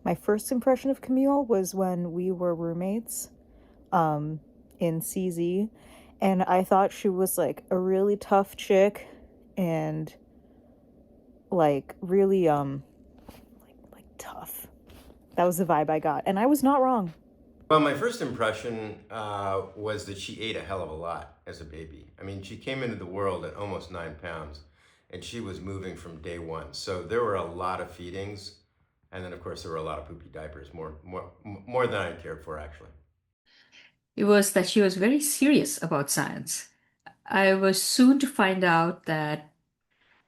My first impression of Camille was when we were roommates in CZ, and I thought she was like a really tough chick and like really like tough. That was the vibe I got, and I was not wrong. Well, my first impression was that she ate a hell of a lot as a baby. I mean, she came into the world at almost 9 pounds, and she was moving from day one. So there were a lot of feedings, and then of course there were a lot of poopy diapers, more than I cared for actually. It was that she was very serious about science. I was soon to find out that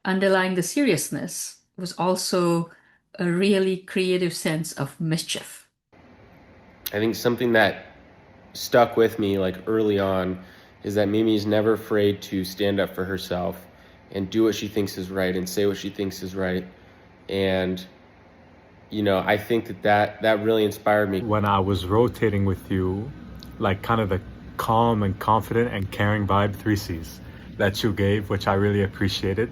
underlying the seriousness was also a really creative sense of mischief. I think something that stuck with me like early on is that Mimi is never afraid to stand up for herself and do what she thinks is right and say what she thinks is right. And I think that really inspired me. When I was rotating with you, like kind of the calm and confident and caring vibe, 3Cs that you gave, which I really appreciated.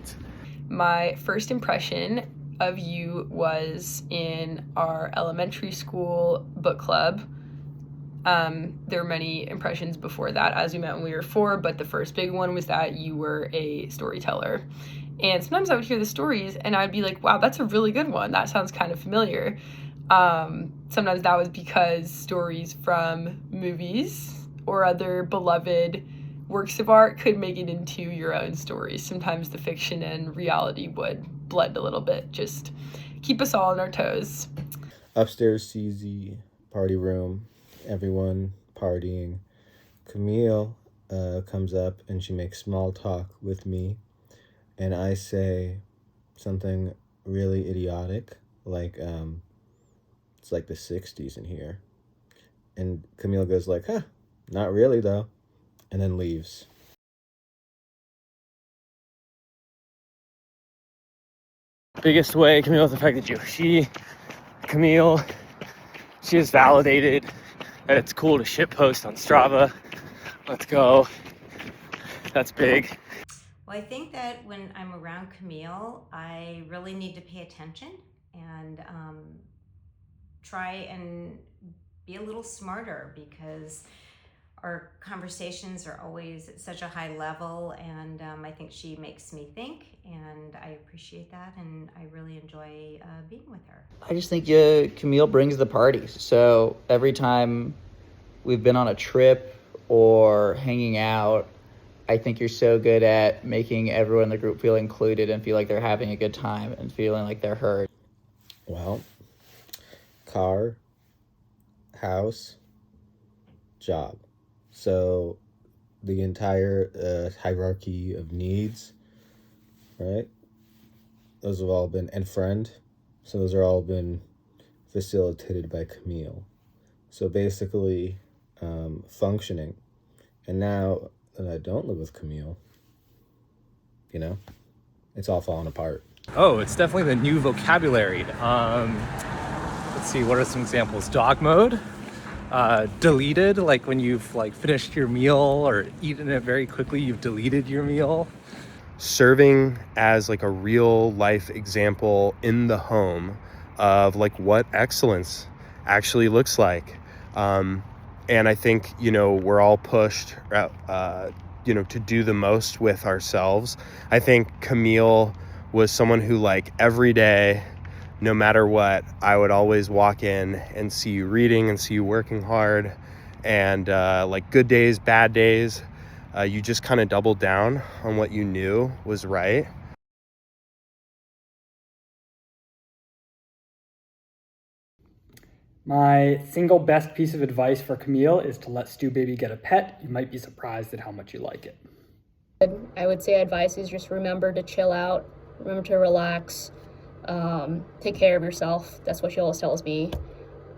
My first impression of you was in our elementary school book club. There were many impressions before that as we met when we were 4, but the first big one was that you were a storyteller. And sometimes I would hear the stories and I'd be like, wow, that's a really good one. That sounds kind of familiar. Sometimes that was because stories from movies or other beloved works of art could make it into your own stories. Sometimes the fiction and reality would blend a little bit, just keep us all on our toes. Upstairs CZ party room, everyone partying. Camille comes up and she makes small talk with me, and I say something really idiotic, like it's like the 60s in here. And Camille goes like, huh, not really though, and then leaves. Biggest way, Camille, affected you. Camille, she has validated that it's cool to shitpost on Strava. Let's go. That's big. Well, I think that when I'm around Camille, I really need to pay attention and try and be a little smarter, because our conversations are always at such a high level, and I think she makes me think, and I appreciate that, and I really enjoy being with her. I just think Camille brings the party. So every time we've been on a trip or hanging out, I think you're so good at making everyone in the group feel included and feel like they're having a good time and feeling like they're heard. Well, car, house, job. So the entire hierarchy of needs, right? Those have all been, and friend. So those are all been facilitated by Camille. So basically, functioning. And now that I don't live with Camille, it's all falling apart. Oh, it's definitely the new vocabulary. Let's see, what are some examples? Dog mode, deleted, like when you've finished your meal or eaten it very quickly, you've deleted your meal. Serving as like a real life example in the home of like what excellence actually looks like. And I think, we're all pushed, to do the most with ourselves. I think Camille was someone who like every day, no matter what, I would always walk in and see you reading and see you working hard, and like good days, bad days, you just kind of doubled down on what you knew was right. My single best piece of advice for Camille is to let Stew Baby get a pet. You might be surprised at how much you like it. I would say advice is just remember to chill out, remember to relax, take care of yourself. That's what she always tells me.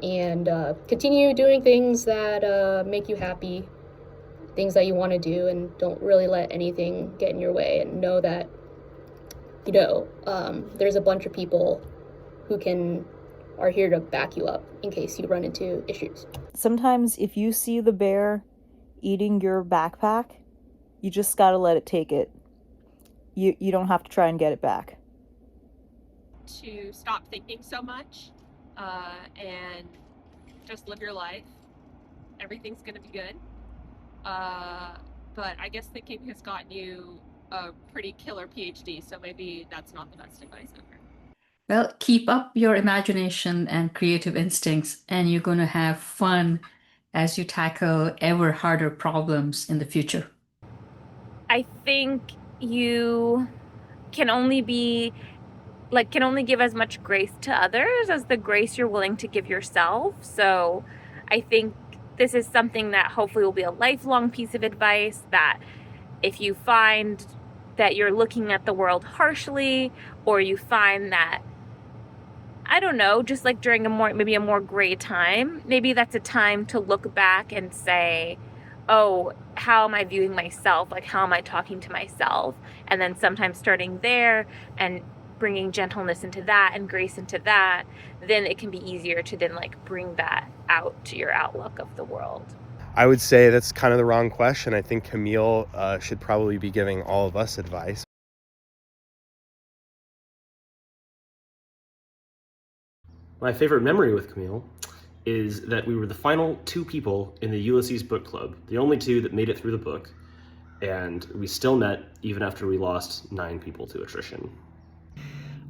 And continue doing things that make you happy, things that you want to do, and don't really let anything get in your way, and know that, there's a bunch of people who are here to back you up in case you run into issues. Sometimes if you see the bear eating your backpack, you just gotta let it take it. You don't have to try and get it back. To stop thinking so much and just live your life. Everything's gonna be good. But I guess thinking has gotten you a pretty killer PhD, so maybe that's not the best advice ever. Well, keep up your imagination and creative instincts, and you're going to have fun as you tackle ever harder problems in the future. I think you can only can only give as much grace to others as the grace you're willing to give yourself. So I think this is something that hopefully will be a lifelong piece of advice, that if you find that you're looking at the world harshly, or you find that, I don't know, just like during maybe a more gray time, maybe that's a time to look back and say, oh, how am I viewing myself? Like, how am I talking to myself? And then sometimes starting there and bringing gentleness into that and grace into that, then it can be easier to then like bring that out to your outlook of the world. I would say that's kind of the wrong question. I think Camille should probably be giving all of us advice. My favorite memory with Camille is that we were the final 2 people in the Ulysses book club, the only 2 that made it through the book, and we still met even after we lost 9 people to attrition.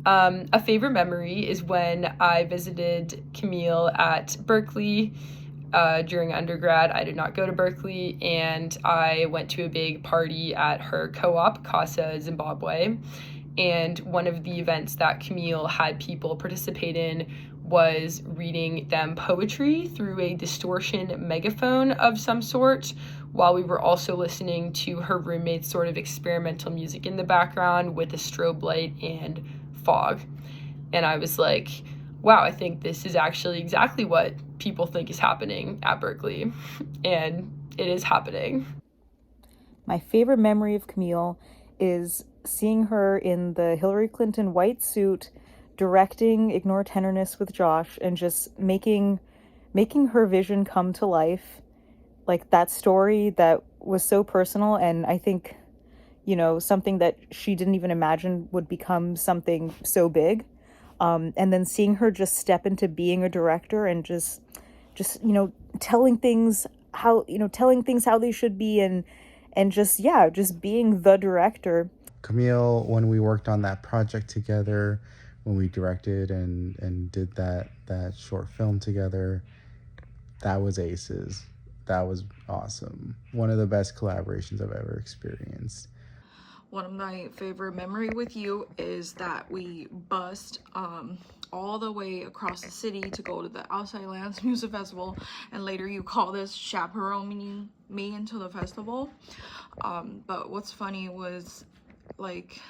A favorite memory is when I visited Camille at Berkeley during undergrad. I did not go to Berkeley, and I went to a big party at her co-op, Casa Zimbabwe. And one of the events that Camille had people participate in was reading them poetry through a distortion megaphone of some sort, while we were also listening to her roommate's sort of experimental music in the background with a strobe light and fog. And I was like, wow, I think this is actually exactly what people think is happening at Berkeley. And it is happening. My favorite memory of Camille is seeing her in the Hillary Clinton white suit directing Ignore Tenderness with Josh, and just making her vision come to life. Like, that story that was so personal, and I think, something that she didn't even imagine would become something so big. And then seeing her just step into being a director and just telling things how they should be, and just being the director. Camille, when we worked on that project together, when we directed and did that short film together, that was aces. That was awesome. One of the best collaborations I've ever experienced. One of my favorite memory with you is that we bussed all the way across the city to go to the Outside Lands Music Festival, and later you called us chaperoning me into the festival. But what's funny was like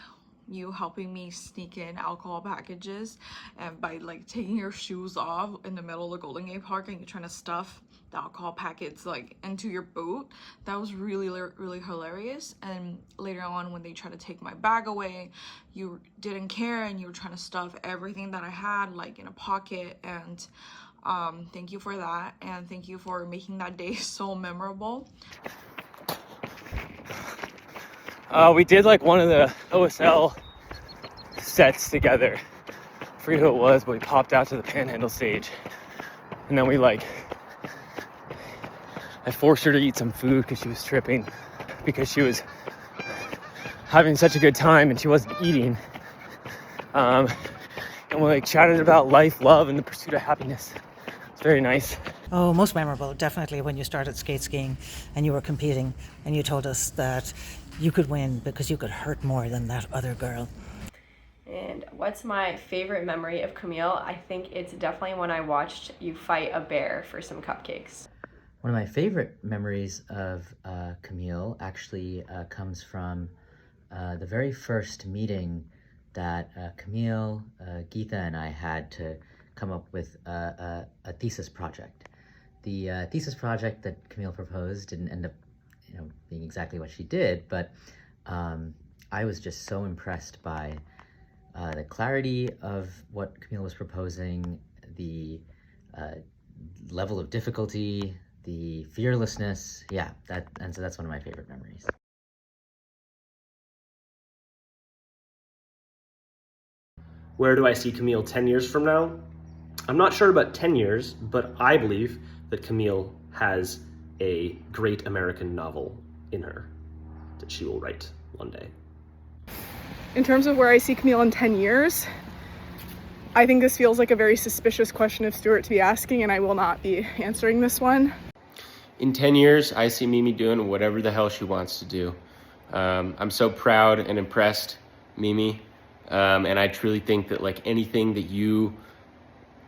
you helping me sneak in alcohol packages, and by like taking your shoes off in the middle of the Golden Gate Park and you're trying to stuff the alcohol packets like into your boot. That was really hilarious. And later on, when they tried to take my bag away, you didn't care and you were trying to stuff everything that I had like in a pocket. And thank you for that, and thank you for making that day so memorable. We did like one of the OSL sets together. I forget who it was, but we popped out to the Panhandle stage, and then I forced her to eat some food because she was tripping, because she was having such a good time and she wasn't eating. And we like chatted about life, love, and the pursuit of happiness. It's very nice. Oh, most memorable, definitely when you started skate skiing and you were competing and you told us that you could win because you could hurt more than that other girl. And what's my favorite memory of Camille? I think it's definitely when I watched you fight a bear for some cupcakes. One of my favorite memories of Camille actually comes from the very first meeting that Camille, Geetha, and I had to come up with a thesis project. The thesis project that Camille proposed didn't end up, being exactly what she did, but I was just so impressed by the clarity of what Camille was proposing, the level of difficulty, the fearlessness. And so that's one of my favorite memories. Where do I see Camille 10 years from now? I'm not sure about 10 years, but I believe that Camille has a great American novel in her that she will write one day. In terms of where I see Camille in 10 years, I think this feels like a very suspicious question of Stuart to be asking, and I will not be answering this one. In 10 years, I see Mimi doing whatever the hell she wants to do. I'm so proud and impressed, Mimi. And I truly think that like anything that you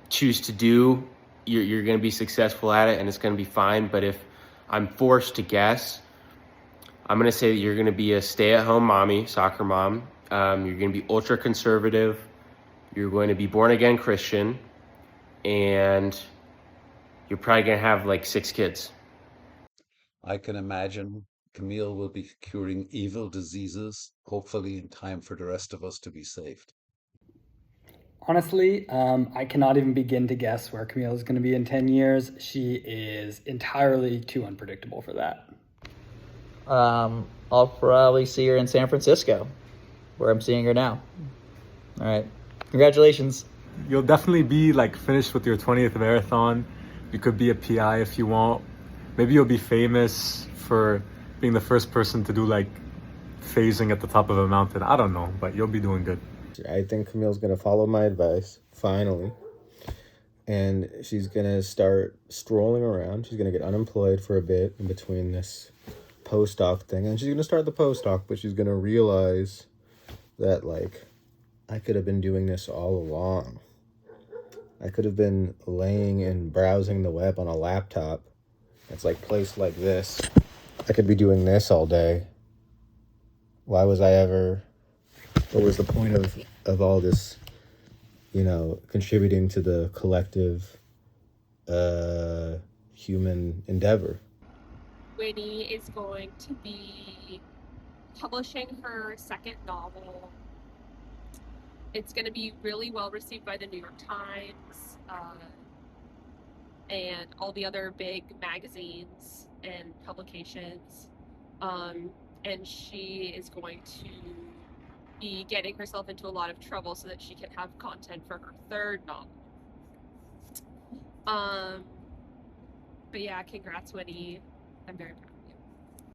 choose to do, you're going to be successful at it and it's going to be fine. But if I'm forced to guess, I'm going to say that you're going to be a stay-at-home mommy, soccer mom. You're going to be ultra conservative. You're going to be born again Christian. And you're probably going to have like 6 kids. I can imagine Camille will be curing evil diseases, hopefully in time for the rest of us to be saved. Honestly, I cannot even begin to guess where Camille is going to be in 10 years. She is entirely too unpredictable for that. I'll probably see her in San Francisco, where I'm seeing her now. All right. Congratulations. You'll definitely be like finished with your 20th marathon. You could be a PI if you want. Maybe you'll be famous for being the first person to do like phasing at the top of a mountain. I don't know, but you'll be doing good. I think Camille's going to follow my advice, finally. And she's going to start strolling around. She's going to get unemployed for a bit in between this postdoc thing. And she's going to start the postdoc, but she's going to realize that, like, I could have been doing this all along. I could have been laying and browsing the web on a laptop. It's like placed like this. I could be doing this all day. Why was I ever... What was the point of all this, you know, contributing to the collective human endeavor? Winnie is going to be publishing her second novel. It's going to be really well received by the New York Times and all the other big magazines and publications. And she is going to be getting herself into a lot of trouble so that she can have content for her third novel. But yeah, congrats, Winnie. I'm very proud.